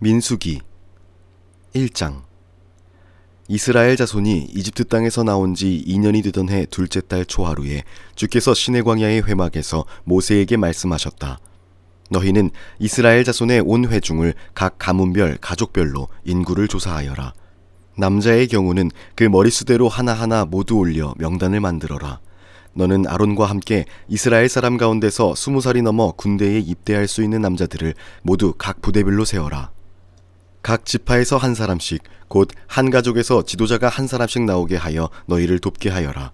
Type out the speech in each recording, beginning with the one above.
민수기 1장. 이스라엘 자손이 이집트 땅에서 나온 지 2년이 되던 해 둘째 달 초하루에 주께서 시내 광야의 회막에서 모세에게 말씀하셨다. 너희는 이스라엘 자손의 온 회중을 각 가문별 가족별로 인구를 조사하여라. 남자의 경우는 그 머릿수대로 하나하나 모두 올려 명단을 만들어라. 너는 아론과 함께 이스라엘 사람 가운데서 20살이 넘어 군대에 입대할 수 있는 남자들을 모두 각 부대별로 세워라. 각 지파에서 한 사람씩, 곧 한 가족에서 지도자가 한 사람씩 나오게 하여 너희를 돕게 하여라.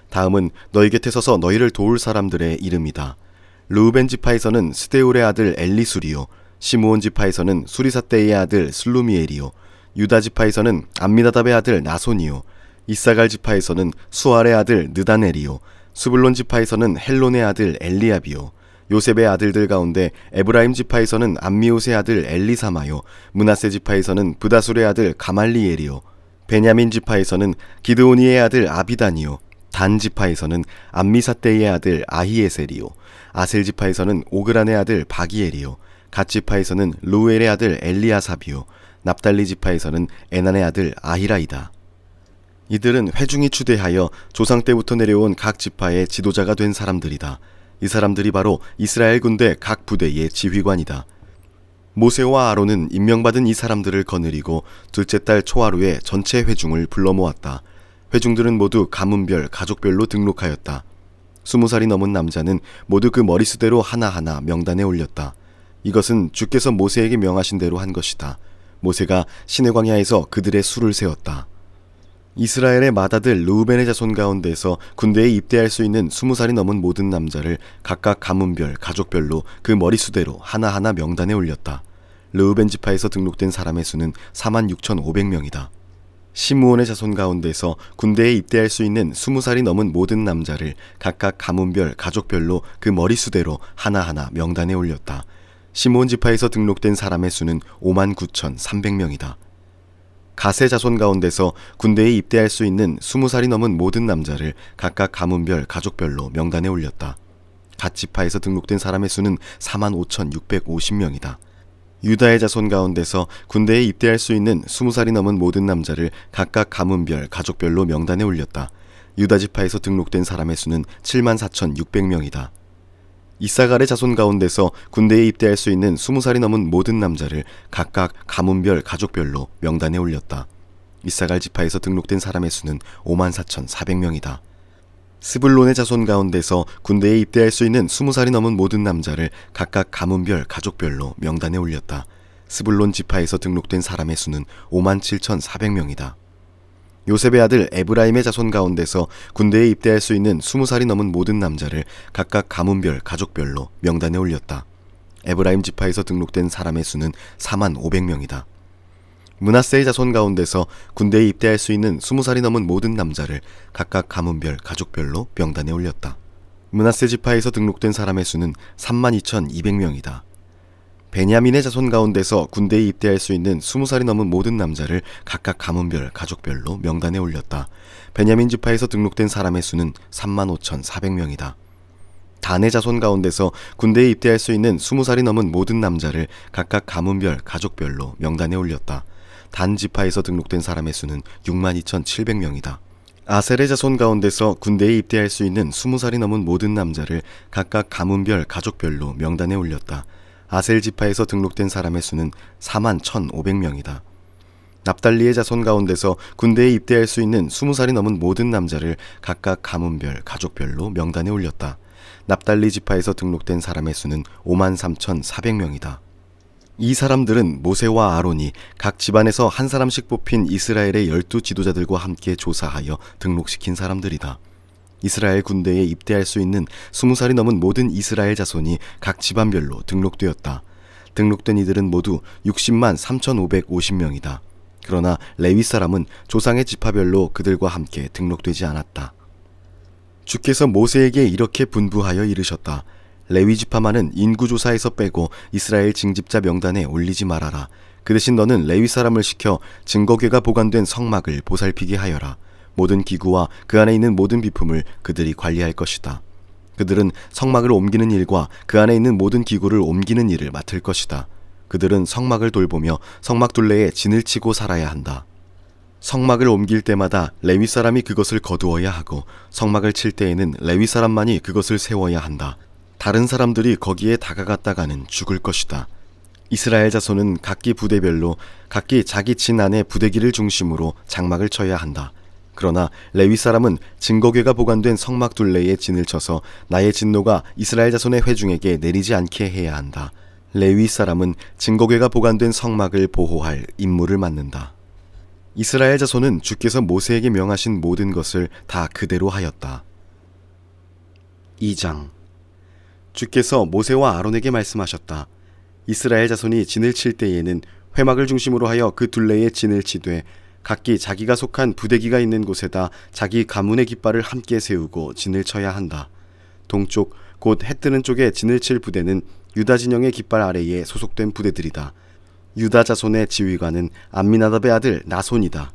다음은 너희 곁에 서서 너희를 도울 사람들의 이름이다. 르우벤 지파에서는 스데울의 아들 엘리수리요, 시므온 지파에서는 수리사떼의 아들 슬루미엘이요, 유다 지파에서는 암미나답의 아들 나손이요, 이사갈 지파에서는 수알의 아들 느다넬이요, 수불론 지파에서는 헬론의 아들 엘리압이요, 요셉의 아들들 가운데 에브라임 지파에서는 암미옷의 아들 엘리사마요, 므낫세 지파에서는 브다술의 아들 가말리엘이요, 베냐민 지파에서는 기드오니의 아들 아비단이요, 단 지파에서는 암미사떼의 아들 아히에셀이요, 아셀 지파에서는 오그란의 아들 바기엘이요, 갓 지파에서는 루엘의 아들 엘리아삽이요, 납달리 지파에서는 에난의 아들 아히라이다. 이들은 회중이 추대하여 조상 때부터 내려온 각 지파의 지도자가 된 사람들이다. 이 사람들이 바로 이스라엘 군대 각 부대의 지휘관이다. 모세와 아론은 임명받은 이 사람들을 거느리고 둘째 달 초하루에 전체 회중을 불러 모았다. 회중들은 모두 가문별 가족별로 등록하였다. 20살이 넘은 남자는 모두 그 머릿수대로 하나하나 명단에 올렸다. 이것은 주께서 모세에게 명하신 대로 한 것이다. 모세가 시내 광야에서 그들의 수를 세웠다. 이스라엘의 맏아들 르우벤의 자손 가운데서 군대에 입대할 수 있는 20살이 넘은 모든 남자를 각각 가문별, 가족별로 그 머릿수대로 하나하나 명단에 올렸다. 르우벤 지파에서 등록된 사람의 수는 46,500명이다. 시므온의 자손 가운데서 군대에 입대할 수 있는 20살이 넘은 모든 남자를 각각 가문별, 가족별로 그 머릿수대로 하나하나 명단에 올렸다. 시므온 지파에서 등록된 사람의 수는 59,300명이다. 갓의 자손 가운데서 군대에 입대할 수 있는 20살이 넘은 모든 남자를 각각 가문별, 가족별로 명단에 올렸다. 갓 지파에서 등록된 사람의 수는 45,650명이다. 유다의 자손 가운데서 군대에 입대할 수 있는 20살이 넘은 모든 남자를 각각 가문별, 가족별로 명단에 올렸다. 유다 지파에서 등록된 사람의 수는 74,600명이다. 이사갈의 자손 가운데서 군대에 입대할 수 있는 20살이 넘은 모든 남자를 각각 가문별, 가족별로 명단에 올렸다. 이사갈 지파에서 등록된 사람의 수는 54,400명이다. 스불론의 자손 가운데서 군대에 입대할 수 있는 20살이 넘은 모든 남자를 각각 가문별, 가족별로 명단에 올렸다. 스불론 지파에서 등록된 사람의 수는 57,400명이다. 요셉의 아들 에브라임의 자손 가운데서 군대에 입대할 수 있는 20살이 넘은 모든 남자를 각각 가문별, 가족별로 명단에 올렸다. 에브라임 지파에서 등록된 사람의 수는 45,000명이다. 므낫세의 자손 가운데서 군대에 입대할 수 있는 20살이 넘은 모든 남자를 각각 가문별, 가족별로 명단에 올렸다. 므낫세 지파에서 등록된 사람의 수는 32,200명이다. 베냐민의 자손 가운데서 군대에 입대할 수 있는 20살이 넘은 모든 남자를 각각 가문별, 가족별로 명단에 올렸다. 베냐민 지파에서 등록된 사람의 수는 35,400명이다. 단의 자손 가운데서 군대에 입대할 수 있는 20살이 넘은 모든 남자를 각각 가문별, 가족별로 명단에 올렸다. 단 지파에서 등록된 사람의 수는 62,700명이다. 아셀의 자손 가운데서 군대에 입대할 수 있는 20살이 넘은 모든 남자를 각각 가문별, 가족별로 명단에 올렸다. 아셀 지파에서 등록된 사람의 수는 41,500명이다. 납달리의 자손 가운데서 군대에 입대할 수 있는 20살이 넘은 모든 남자를 각각 가문별, 가족별로 명단에 올렸다. 납달리 지파에서 등록된 사람의 수는 53,400명이다. 이 사람들은 모세와 아론이 각 집안에서 한 사람씩 뽑힌 이스라엘의 12 지도자들과 함께 조사하여 등록시킨 사람들이다. 이스라엘 군대에 입대할 수 있는 20살이 넘은 모든 이스라엘 자손이 각 집안별로 등록되었다. 등록된 이들은 모두 603,550명이다. 그러나 레위 사람은 조상의 지파별로 그들과 함께 등록되지 않았다. 주께서 모세에게 이렇게 분부하여 이르셨다. 레위 지파만은 인구조사에서 빼고 이스라엘 징집자 명단에 올리지 말아라. 그 대신 너는 레위 사람을 시켜 증거궤가 보관된 성막을 보살피게 하여라. 모든 기구와 그 안에 있는 모든 비품을 그들이 관리할 것이다. 그들은 성막을 옮기는 일과 그 안에 있는 모든 기구를 옮기는 일을 맡을 것이다. 그들은 성막을 돌보며 성막 둘레에 진을 치고 살아야 한다. 성막을 옮길 때마다 레위 사람이 그것을 거두어야 하고 성막을 칠 때에는 레위 사람만이 그것을 세워야 한다. 다른 사람들이 거기에 다가갔다가는 죽을 것이다. 이스라엘 자손은 각기 부대별로 각기 자기 진 안에 부대기를 중심으로 장막을 쳐야 한다. 그러나 레위 사람은 증거궤가 보관된 성막 둘레에 진을 쳐서 나의 진노가 이스라엘 자손의 회중에게 내리지 않게 해야 한다. 레위 사람은 증거궤가 보관된 성막을 보호할 임무를 맡는다. 이스라엘 자손은 주께서 모세에게 명하신 모든 것을 다 그대로 하였다. 2장. 주께서 모세와 아론에게 말씀하셨다. 이스라엘 자손이 진을 칠 때에는 회막을 중심으로 하여 그 둘레에 진을 치되 각기 자기가 속한 부대기가 있는 곳에다 자기 가문의 깃발을 함께 세우고 진을 쳐야 한다. 동쪽 곧 해 뜨는 쪽에 진을 칠 부대는 유다 진영의 깃발 아래에 소속된 부대들이다. 유다 자손의 지휘관은 암미나답의 아들 나손이다.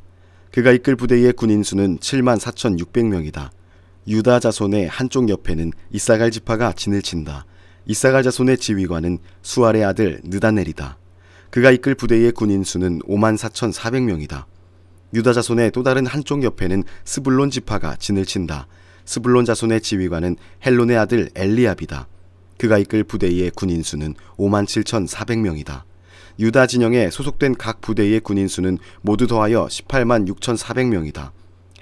그가 이끌 부대의 군인 수는 74,600명이다. 유다 자손의 한쪽 옆에는 이사갈 지파가 진을 친다. 이사갈 자손의 지휘관은 수알의 아들 느다넬이다. 그가 이끌 부대의 군인 수는 54,400명이다. 유다 자손의 또 다른 한쪽 옆에는 스불론 지파가 진을 친다. 스불론 자손의 지휘관은 헬론의 아들 엘리압이다. 그가 이끌 부대의 군인 수는 57,400명이다. 유다 진영에 소속된 각 부대의 군인 수는 모두 더하여 186,400명이다.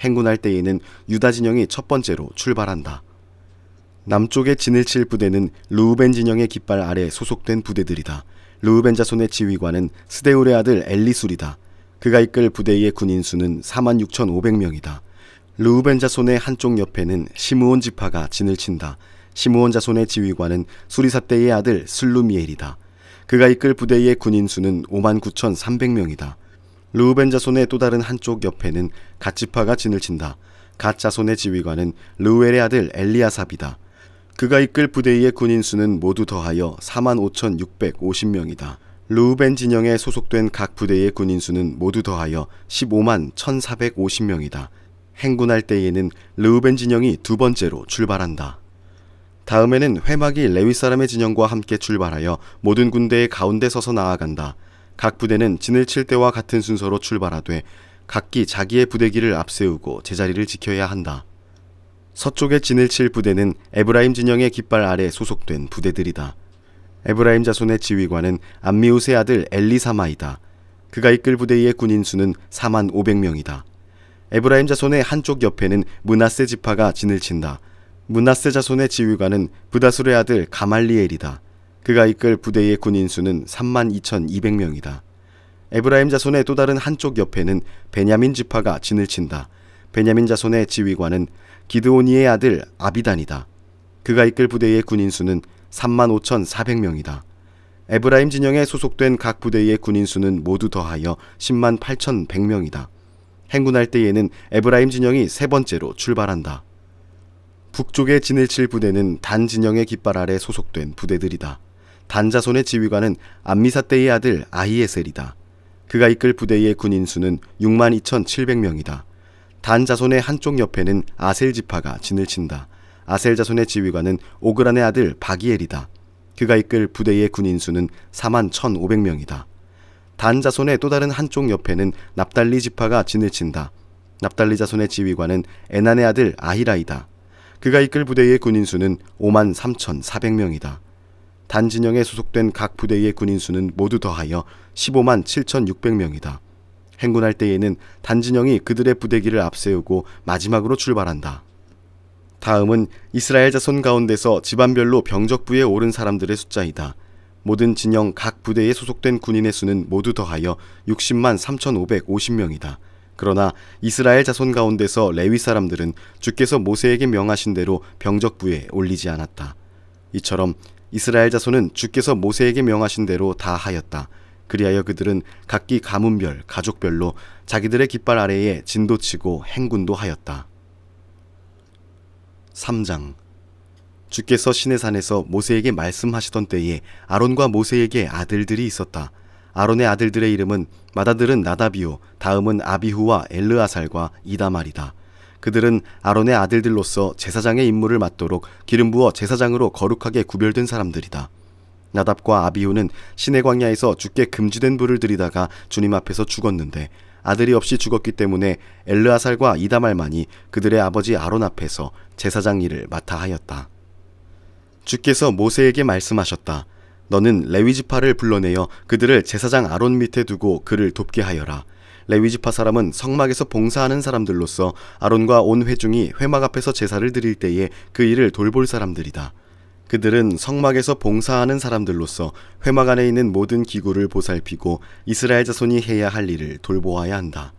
행군할 때에는 유다 진영이 첫 번째로 출발한다. 남쪽에 진을 칠 부대는 르우벤 진영의 깃발 아래 소속된 부대들이다. 르우벤 자손의 지휘관은 스데울의 아들 엘리술이다. 그가 이끌 부대의 군인 수는 46,500명이다. 르우벤 자손의 한쪽 옆에는 시므온 지파가 진을 친다. 시므온 자손의 지휘관은 수리삿대의 아들 슬루미엘이다. 그가 이끌 부대의 군인 수는 59,300명이다. 르우벤 자손의 또 다른 한쪽 옆에는 갓 지파가 진을 친다. 갓 자손의 지휘관은 르우엘의 아들 엘리아삽이다. 그가 이끌 부대의 군인 수는 모두 더하여 45,650명이다. 르우벤 진영에 소속된 각 부대의 군인 수는 모두 더하여 151,450명이다. 행군할 때에는 르우벤 진영이 두 번째로 출발한다. 다음에는 회막이 레위 사람의 진영과 함께 출발하여 모든 군대의 가운데 서서 나아간다. 각 부대는 진을 칠 때와 같은 순서로 출발하되 각기 자기의 부대기를 앞세우고 제자리를 지켜야 한다. 서쪽에 진을 칠 부대는 에브라임 진영의 깃발 아래 소속된 부대들이다. 에브라임 자손의 지휘관은 암미우스의 아들 엘리사마이다. 그가 이끌 부대의 군인 수는 45,000명이다. 에브라임 자손의 한쪽 옆에는 므낫세 지파가 진을 친다. 므낫세 자손의 지휘관은 브다술의 아들 가말리엘이다. 그가 이끌 부대의 군인 수는 32,200명이다. 에브라임 자손의 또 다른 한쪽 옆에는 베냐민 지파가 진을 친다. 베냐민 자손의 지휘관은 기드오니의 아들 아비단이다. 그가 이끌 부대의 군인 수는 35,400명이다. 에브라임 진영에 소속된 각 부대의 군인 수는 모두 더하여 108,100명이다. 행군할 때에는 에브라임 진영이 세 번째로 출발한다. 북쪽에 진을 칠 부대는 단 진영의 깃발 아래 소속된 부대들이다. 단 자손의 지휘관은 암미사떼의 아들 아히에셀이다. 그가 이끌 부대의 군인 수는 62,700명이다. 단 자손의 한쪽 옆에는 아셀 지파가 진을 친다. 아셀 자손의 지휘관은 오그란의 아들 바기엘이다. 그가 이끌 부대의 군인 수는 41,500명이다. 단 자손의 또 다른 한쪽 옆에는 납달리 지파가 진을 친다. 납달리 자손의 지휘관은 에난의 아들 아히라이다. 그가 이끌 부대의 군인 수는 53,400명이다. 단 진영에 소속된 각 부대의 군인 수는 모두 더하여 157,600명이다. 행군할 때에는 단 진영이 그들의 부대기를 앞세우고 마지막으로 출발한다. 다음은 이스라엘 자손 가운데서 집안별로 병적부에 오른 사람들의 숫자이다. 모든 진영 각 부대에 소속된 군인의 수는 모두 더하여 603,550명이다. 그러나 이스라엘 자손 가운데서 레위 사람들은 주께서 모세에게 명하신 대로 병적부에 올리지 않았다. 이처럼 이스라엘 자손은 주께서 모세에게 명하신 대로 다 하였다. 그리하여 그들은 각기 가문별, 가족별로 자기들의 깃발 아래에 진도치고 행군도 하였다. 3장. 주께서 시내산에서 모세에게 말씀하시던 때에 아론과 모세에게 아들들이 있었다. 아론의 아들들의 이름은 맏아들은 나다비요, 다음은 아비후와 엘르아살과 이다말이다. 그들은 아론의 아들들로서 제사장의 임무를 맡도록 기름 부어 제사장으로 거룩하게 구별된 사람들이다. 나답과 아비후는 시내 광야에서 주께 금지된 불을 들이다가 주님 앞에서 죽었는데 아들이 없이 죽었기 때문에 엘르아살과 이다말만이 그들의 아버지 아론 앞에서 제사장 일을 맡아 하였다. 주께서 모세에게 말씀하셨다. 너는 레위지파를 불러내어 그들을 제사장 아론 밑에 두고 그를 돕게 하여라. 레위지파 사람은 성막에서 봉사하는 사람들로서 아론과 온 회중이 회막 앞에서 제사를 드릴 때에 그 일을 돌볼 사람들이다. 그들은 성막에서 봉사하는 사람들로서 회막 안에 있는 모든 기구를 보살피고 이스라엘 자손이 해야 할 일을 돌보아야 한다.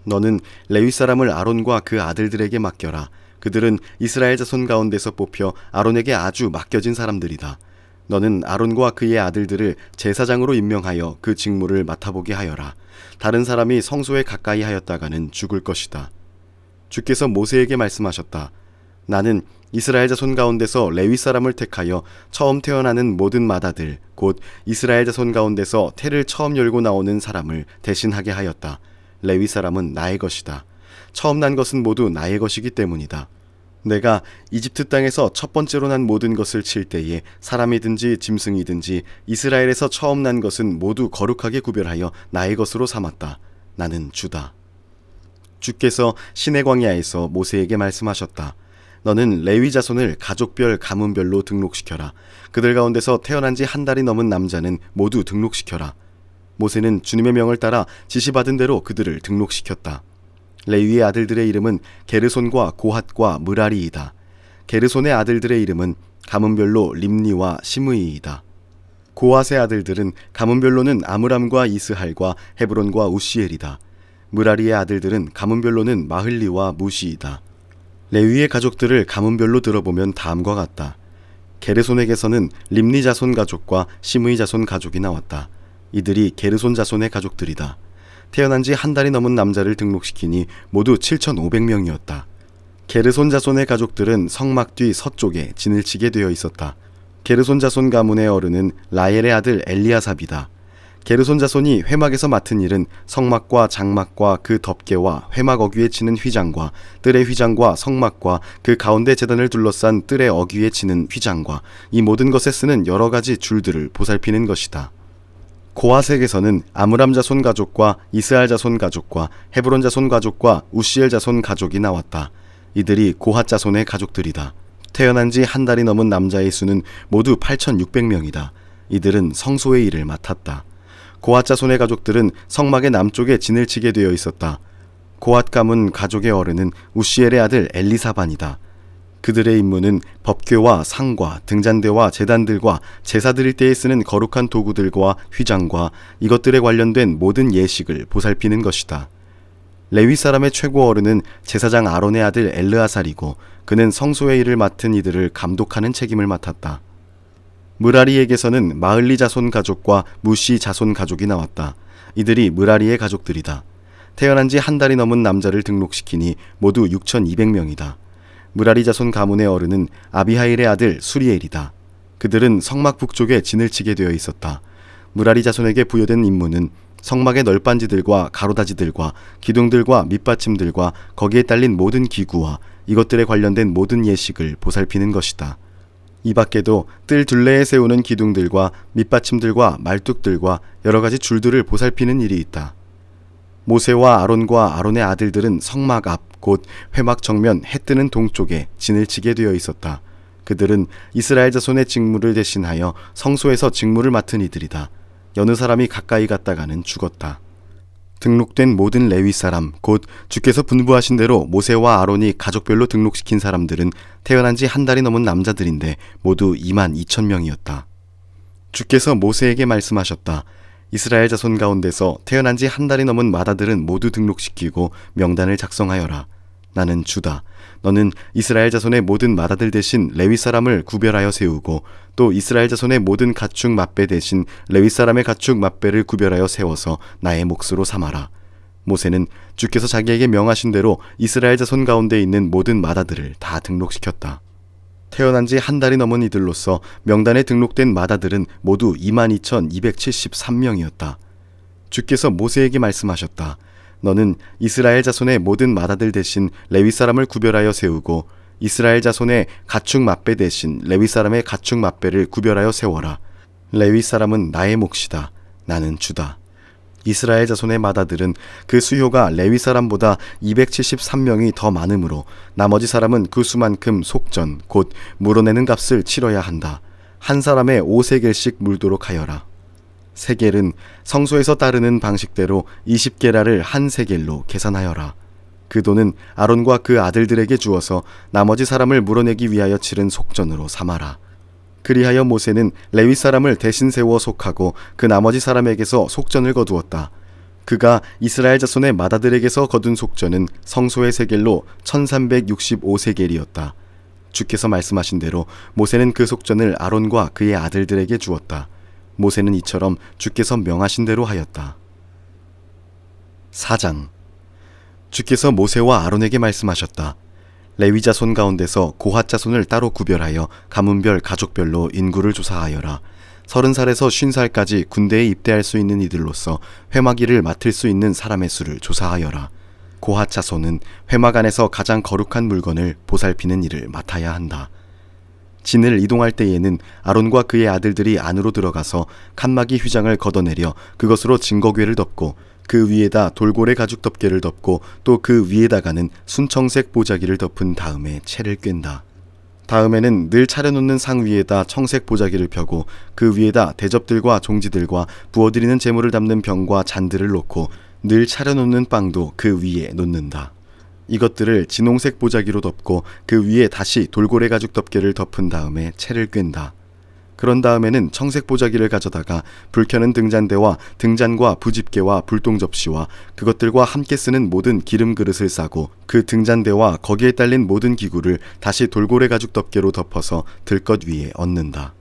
너는 레위 사람을 아론과 그 아들들에게 맡겨라. 그들은 이스라엘 자손 가운데서 뽑혀 아론에게 아주 맡겨진 사람들이다. 너는 아론과 그의 아들들을 제사장으로 임명하여 그 직무를 맡아보게 하여라. 다른 사람이 성소에 가까이 하였다가는 죽을 것이다. 주께서 모세에게 말씀하셨다. 나는 이스라엘 자손 가운데서 레위 사람을 택하여 처음 태어나는 모든 마다들 곧 이스라엘 자손 가운데서 태를 처음 열고 나오는 사람을 대신하게 하였다. 레위 사람은 나의 것이다. 처음 난 것은 모두 나의 것이기 때문이다. 내가 이집트 땅에서 첫 번째로 난 모든 것을 칠 때에 사람이든지 짐승이든지 이스라엘에서 처음 난 것은 모두 거룩하게 구별하여 나의 것으로 삼았다. 나는 주다. 주께서 시내 광야에서 모세에게 말씀하셨다. 너는 레위 자손을 가족별 가문별로 등록시켜라. 그들 가운데서 태어난 지 한 달이 넘은 남자는 모두 등록시켜라. 모세는 주님의 명을 따라 지시받은 대로 그들을 등록시켰다. 레위의 아들들의 이름은 게르손과 고핫과 므라리이다. 게르손의 아들들의 이름은 가문별로 림니와 시므이이다. 고핫의 아들들은 가문별로는 아므람과 이스할과 헤브론과 우시엘이다. 므라리의 아들들은 가문별로는 마흘리와 무시이다. 레위의 가족들을 가문별로 들어보면 다음과 같다. 게르손에게서는 림니 자손 가족과 시므이 자손 가족이 나왔다. 이들이 게르손 자손의 가족들이다. 태어난 지 한 달이 넘은 남자를 등록시키니 모두 7,500명이었다. 게르손 자손의 가족들은 성막 뒤 서쪽에 진을 치게 되어 있었다. 게르손 자손 가문의 어른은 라엘의 아들 엘리아삽이다. 게르손 자손이 회막에서 맡은 일은 성막과 장막과 그 덮개와 회막 어귀에 치는 휘장과 뜰의 휘장과 성막과 그 가운데 제단을 둘러싼 뜰의 어귀에 치는 휘장과 이 모든 것에 쓰는 여러 가지 줄들을 보살피는 것이다. 고핫에게서는 아므람 자손 가족과 이스할 자손 가족과 헤브론 자손 가족과 우시엘 자손 가족이 나왔다. 이들이 고핫 자손의 가족들이다. 태어난 지 한 달이 넘은 남자의 수는 모두 8,600명이다. 이들은 성소의 일을 맡았다. 고핫 자손의 가족들은 성막의 남쪽에 진을 치게 되어 있었다. 고핫 가문 가족의 어른은 우시엘의 아들 엘리사반이다. 그들의 임무는 법궤와 상과 등잔대와 제단들과 제사 드릴 때에 쓰는 거룩한 도구들과 휘장과 이것들에 관련된 모든 예식을 보살피는 것이다. 레위 사람의 최고 어른은 제사장 아론의 아들 엘르아살이고 그는 성소의 일을 맡은 이들을 감독하는 책임을 맡았다. 므라리에게서는 마흘리 자손 가족과 무시 자손 가족이 나왔다. 이들이 므라리의 가족들이다. 태어난 지 한 달이 넘은 남자를 등록시키니 모두 6,200명이다. 므라리 자손 가문의 어른은 아비하일의 아들 수리엘이다. 그들은 성막 북쪽에 진을 치게 되어 있었다. 므라리 자손에게 부여된 임무는 성막의 널빤지들과 가로다지들과 기둥들과 밑받침들과 거기에 딸린 모든 기구와 이것들에 관련된 모든 예식을 보살피는 것이다. 이 밖에도 뜰 둘레에 세우는 기둥들과 밑받침들과 말뚝들과 여러 가지 줄들을 보살피는 일이 있다. 모세와 아론과 아론의 아들들은 성막 앞 곧 회막 정면 해 뜨는 동쪽에 진을 치게 되어 있었다. 그들은 이스라엘 자손의 직무를 대신하여 성소에서 직무를 맡은 이들이다. 여느 사람이 가까이 갔다가는 죽었다. 등록된 모든 레위 사람 곧 주께서 분부하신 대로 모세와 아론이 가족별로 등록시킨 사람들은 태어난 지 한 달이 넘은 남자들인데 모두 22,000명이었다. 주께서 모세에게 말씀하셨다. 이스라엘 자손 가운데서 태어난 지 한 달이 넘은 마다들은 모두 등록시키고 명단을 작성하여라. 나는 주다. 너는 이스라엘 자손의 모든 마다들 대신 레위 사람을 구별하여 세우고 또 이스라엘 자손의 모든 가축 맏배 대신 레위 사람의 가축 맏배를 구별하여 세워서 나의 몫으로 삼아라. 모세는 주께서 자기에게 명하신 대로 이스라엘 자손 가운데 있는 모든 마다들을 다 등록시켰다. 태어난 지 한 달이 넘은 이들로서 명단에 등록된 마다들은 모두 22,273명이었다. 주께서 모세에게 말씀하셨다. 너는 이스라엘 자손의 모든 마다들 대신 레위 사람을 구별하여 세우고 이스라엘 자손의 가축 맏배 대신 레위 사람의 가축 맏배를 구별하여 세워라. 레위 사람은 나의 몫이다. 나는 주다. 이스라엘 자손의 맏아들은 그 수효가 레위 사람보다 273명이 더 많으므로 나머지 사람은 그 수만큼 속전 곧 물어내는 값을 치러야 한다. 한 사람의 5세겔씩 물도록 하여라. 세겔은 성소에서 따르는 방식대로 20게라를 한 세겔로 계산하여라. 그 돈은 아론과 그 아들들에게 주어서 나머지 사람을 물어내기 위하여 치른 속전으로 삼아라. 그리하여 모세는 레위 사람을 대신 세워 속하고 그 나머지 사람에게서 속전을 거두었다. 그가 이스라엘 자손의 맏아들에게서 거둔 속전은 성소의 세겔로 1365세겔이었다. 주께서 말씀하신 대로 모세는 그 속전을 아론과 그의 아들들에게 주었다. 모세는 이처럼 주께서 명하신 대로 하였다. 4장. 주께서 모세와 아론에게 말씀하셨다. 레위 자손 가운데서 고핫 자손을 따로 구별하여 가문별 가족별로 인구를 조사하여라. 30살에서 50살까지 군대에 입대할 수 있는 이들로서 회막일을 맡을 수 있는 사람의 수를 조사하여라. 고핫 자손은 회막 안에서 가장 거룩한 물건을 보살피는 일을 맡아야 한다. 진을 이동할 때에는 아론과 그의 아들들이 안으로 들어가서 칸막이 휘장을 걷어내려 그것으로 증거궤를 덮고 그 위에다 돌고래 가죽 덮개를 덮고 또 그 위에다가는 순청색 보자기를 덮은 다음에 채를 꿰다. 다음에는 늘 차려놓는 상 위에다 청색 보자기를 펴고 그 위에다 대접들과 종지들과 부어드리는 제물을 담는 병과 잔들을 놓고 늘 차려놓는 빵도 그 위에 놓는다. 이것들을 진홍색 보자기로 덮고 그 위에 다시 돌고래 가죽 덮개를 덮은 다음에 채를 꿰다. 그런 다음에는 청색 보자기를 가져다가 불 켜는 등잔대와 등잔과 부집개와 불똥 접시와 그것들과 함께 쓰는 모든 기름 그릇을 싸고 그 등잔대와 거기에 딸린 모든 기구를 다시 돌고래 가죽 덮개로 덮어서 들것 위에 얹는다.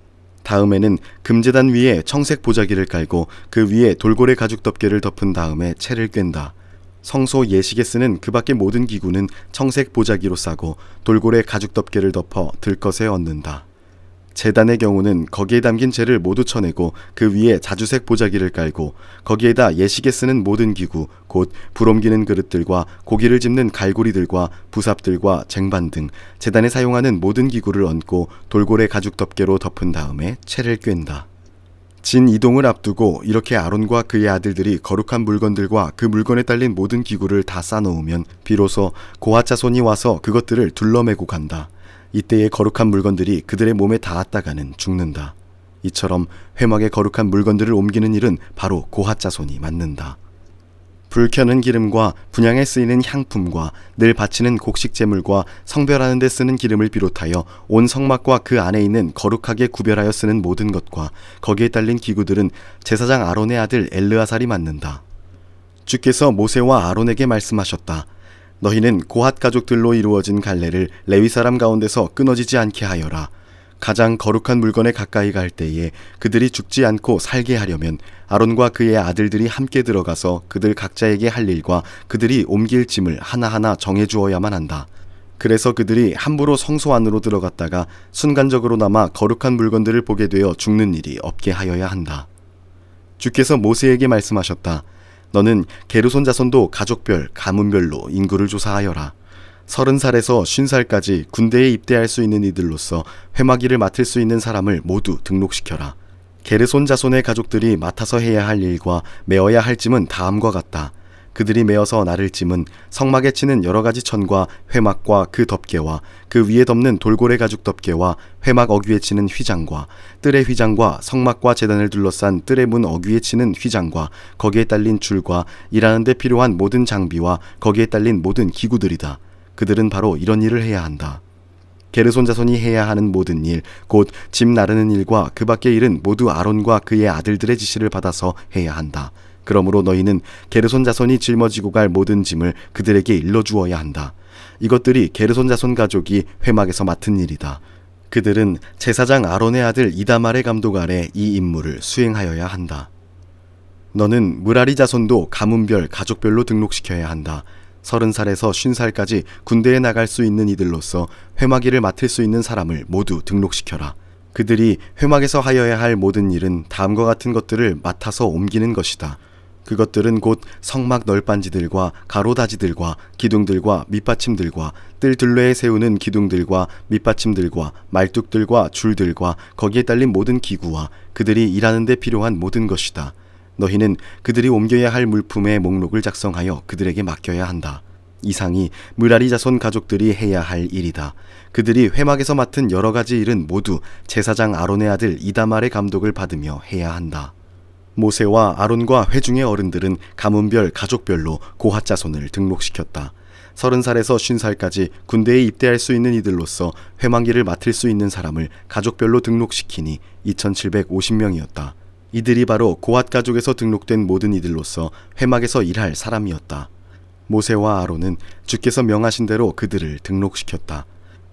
다음에는 금제단 위에 청색 보자기를 깔고 그 위에 돌고래 가죽 덮개를 덮은 다음에 채를 꿰다. 성소 예식에 쓰는 그 밖의 모든 기구는 청색 보자기로 싸고 돌고래 가죽 덮개를 덮어 들것에 얹는다. 제단의 경우는 거기에 담긴 재를 모두 쳐내고 그 위에 자주색 보자기를 깔고 거기에다 예식에 쓰는 모든 기구 곧 불 옮기는 그릇들과 고기를 집는 갈고리들과 부삽들과 쟁반 등 제단에 사용하는 모든 기구를 얹고 돌고래 가죽 덮개로 덮은 다음에 채를 꿰다. 진 이동을 앞두고 이렇게 아론과 그의 아들들이 거룩한 물건들과 그 물건에 딸린 모든 기구를 다 싸놓으면 비로소 고핫 자손이 와서 그것들을 둘러매고 간다. 이때의 거룩한 물건들이 그들의 몸에 닿았다가는 죽는다. 이처럼 회막의 거룩한 물건들을 옮기는 일은 바로 고핫 자손이 맡는다. 불 켜는 기름과 분향에 쓰이는 향품과 늘 바치는 곡식 제물과 성별하는 데 쓰는 기름을 비롯하여 온 성막과 그 안에 있는 거룩하게 구별하여 쓰는 모든 것과 거기에 딸린 기구들은 제사장 아론의 아들 엘르아살이 맡는다. 주께서 모세와 아론에게 말씀하셨다. 너희는 고핫 가족들로 이루어진 갈래를 레위 사람 가운데서 끊어지지 않게 하여라. 가장 거룩한 물건에 가까이 갈 때에 그들이 죽지 않고 살게 하려면 아론과 그의 아들들이 함께 들어가서 그들 각자에게 할 일과 그들이 옮길 짐을 하나하나 정해주어야만 한다. 그래서 그들이 함부로 성소 안으로 들어갔다가 순간적으로나마 거룩한 물건들을 보게 되어 죽는 일이 없게 하여야 한다. 주께서 모세에게 말씀하셨다. 너는 게르손 자손도 가족별, 가문별로 인구를 조사하여라. 30살에서 50살까지 군대에 입대할 수 있는 이들로서 회막일을 맡을 수 있는 사람을 모두 등록시켜라. 게르손 자손의 가족들이 맡아서 해야 할 일과 메어야 할 짐은 다음과 같다. 그들이 메어서 나를 짐은 성막에 치는 여러 가지 천과 회막과 그 덮개와 그 위에 덮는 돌고래 가죽 덮개와 회막 어귀에 치는 휘장과 뜰의 휘장과 성막과 제단을 둘러싼 뜰의 문 어귀에 치는 휘장과 거기에 딸린 줄과 일하는 데 필요한 모든 장비와 거기에 딸린 모든 기구들이다. 그들은 바로 이런 일을 해야 한다. 게르손 자손이 해야 하는 모든 일, 곧 짐 나르는 일과 그 밖의 일은 모두 아론과 그의 아들들의 지시를 받아서 해야 한다. 그러므로 너희는 게르손 자손이 짊어지고 갈 모든 짐을 그들에게 일러주어야 한다. 이것들이 게르손 자손 가족이 회막에서 맡은 일이다. 그들은 제사장 아론의 아들 이다말의 감독 아래 이 임무를 수행하여야 한다. 너는 무라리 자손도 가문별, 가족별로 등록시켜야 한다. 30살에서 50살까지 군대에 나갈 수 있는 이들로서 회막일을 맡을 수 있는 사람을 모두 등록시켜라. 그들이 회막에서 하여야 할 모든 일은 다음과 같은 것들을 맡아서 옮기는 것이다. 그것들은 곧 성막 널빤지들과 가로다지들과 기둥들과 밑받침들과 뜰 둘레에 세우는 기둥들과 밑받침들과 말뚝들과 줄들과 거기에 딸린 모든 기구와 그들이 일하는 데 필요한 모든 것이다. 너희는 그들이 옮겨야 할 물품의 목록을 작성하여 그들에게 맡겨야 한다. 이상이 므라리 자손 가족들이 해야 할 일이다. 그들이 회막에서 맡은 여러 가지 일은 모두 제사장 아론의 아들 이다말의 감독을 받으며 해야 한다. 모세와 아론과 회중의 어른들은 가문별 가족별로 고핫 자손을 등록시켰다. 30살에서 50살까지 군대에 입대할 수 있는 이들로서 회막일을 맡을 수 있는 사람을 가족별로 등록시키니 2750명이었다. 이들이 바로 고핫 가족에서 등록된 모든 이들로서 회막에서 일할 사람이었다. 모세와 아론은 주께서 명하신 대로 그들을 등록시켰다.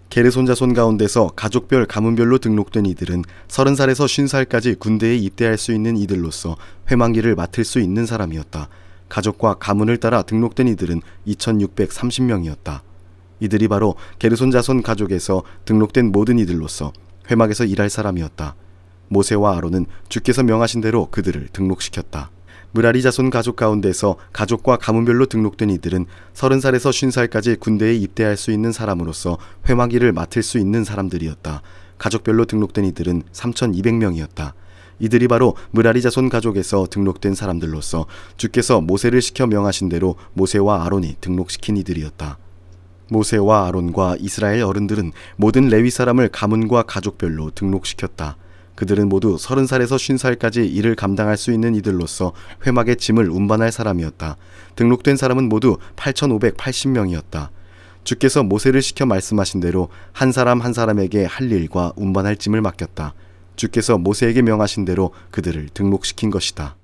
게르손 자손 가운데서 가족별 가문별로 등록된 이들은 30살에서 50살까지 군대에 입대할 수 있는 이들로서 회막일을 맡을 수 있는 사람이었다. 가족과 가문을 따라 등록된 이들은 2630명이었다. 이들이 바로 게르손 자손 가족에서 등록된 모든 이들로서 회막에서 일할 사람이었다. 모세와 아론은 주께서 명하신 대로 그들을 등록시켰다. 므라리 자손 가족 가운데서 가족과 가문별로 등록된 이들은 30살에서 50살까지 군대에 입대할 수 있는 사람으로서 회막일을 맡을 수 있는 사람들이었다. 가족별로 등록된 이들은 3200명이었다. 이들이 바로 므라리 자손 가족에서 등록된 사람들로서 주께서 모세를 시켜 명하신 대로 모세와 아론이 등록시킨 이들이었다. 모세와 아론과 이스라엘 어른들은 모든 레위 사람을 가문과 가족별로 등록시켰다. 그들은 모두 30살에서 50살까지 일을 감당할 수 있는 이들로서 회막의 짐을 운반할 사람이었다. 등록된 사람은 모두 8580명이었다. 주께서 모세를 시켜 말씀하신 대로 한 사람 한 사람에게 할 일과 운반할 짐을 맡겼다. 주께서 모세에게 명하신 대로 그들을 등록시킨 것이다.